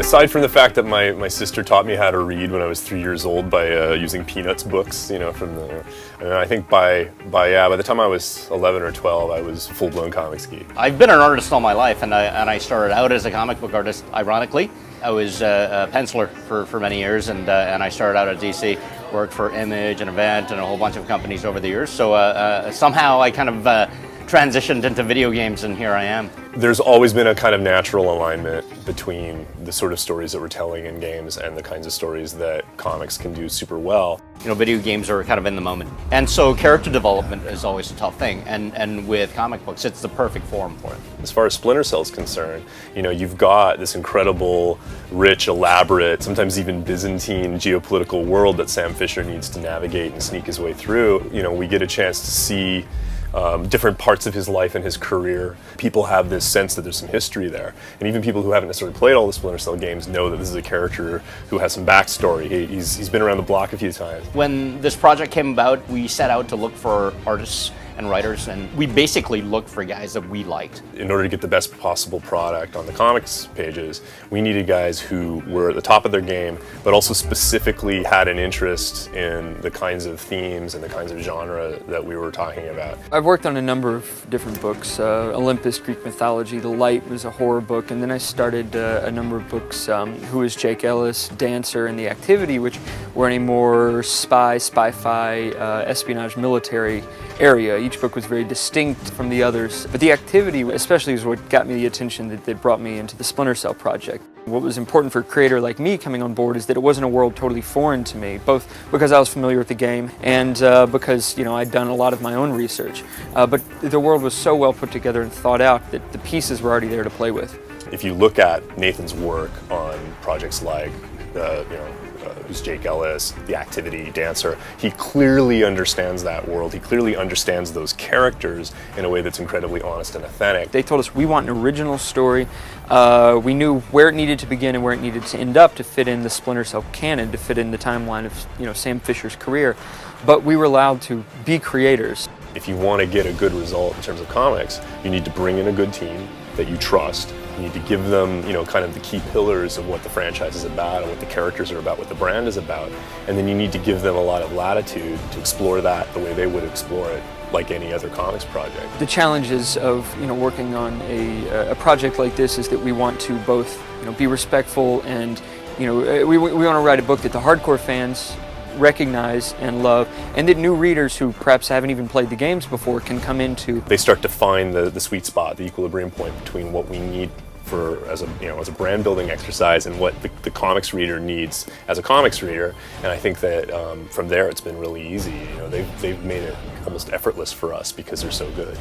aside from the fact that my sister taught me how to read when I was 3 years old by using Peanuts books, you know, and I think by the time I was 11 or 12, I was full-blown comics geek. I've been an artist all my life, and I started out as a comic book artist, ironically. I was a penciler for many years, and I started out at DC, worked for Image and Event and a whole bunch of companies over the years. So somehow I kind of transitioned into video games, and here I am. There's always been a kind of natural alignment between the sort of stories that we're telling in games and the kinds of stories that comics can do super well. You know, video games are kind of in the moment. And so character development is always a tough thing. And with comic books, it's the perfect forum for it. As far as Splinter Cell is concerned, you know, you've got this incredible, rich, elaborate, sometimes even Byzantine geopolitical world that Sam Fisher needs to navigate and sneak his way through. You know, we get a chance to see different parts of his life and his career. People have this sense that there's some history there. And even people who haven't necessarily played all the Splinter Cell games know that this is a character who has some backstory. He's been around the block a few times. When this project came about, we set out to look for artists and writers, and we basically looked for guys that we liked. In order to get the best possible product on the comics pages, we needed guys who were at the top of their game, but also specifically had an interest in the kinds of themes and the kinds of genre that we were talking about. I've worked on a number of different books. Olympus, Greek mythology, The Light was a horror book, and then I started a number of books, Who is Jake Ellis, Dancer, and The Activity, which were in a more spy-fi, espionage, military area. Each book was very distinct from the others, but The Activity especially is what got me the attention that brought me into the Splinter Cell project. What was important for a creator like me coming on board is that it wasn't a world totally foreign to me, both because I was familiar with the game and because, you know, I'd done a lot of my own research. But the world was so well put together and thought out that the pieces were already there to play with. If you look at Nathan's work on projects like, Who's Jake Ellis, The Activity, Dancer, he clearly understands that world. He clearly understands those characters in a way that's incredibly honest and authentic. They told us we want an original story. We knew where it needed to begin and where it needed to end up to fit in the Splinter Cell canon, to fit in the timeline of, you know, Sam Fisher's career. But we were allowed to be creators. If you want to get a good result in terms of comics, you need to bring in a good team that you trust. You need to give them, you know, kind of the key pillars of what the franchise is about and what the characters are about, what the brand is about. And then you need to give them a lot of latitude to explore that the way they would explore it, like any other comics project. The challenges of, you know, working on a project like this is that we want to both, you know, be respectful and, you know, we want to write a book that the hardcore fans recognize and love, and that new readers who perhaps haven't even played the games before can come into. They start to find the sweet spot, the equilibrium point between what we need as a brand building exercise and what the comics reader needs as a comics reader. And I think that from there it's been really easy. You know, they've made it almost effortless for us because they're so good.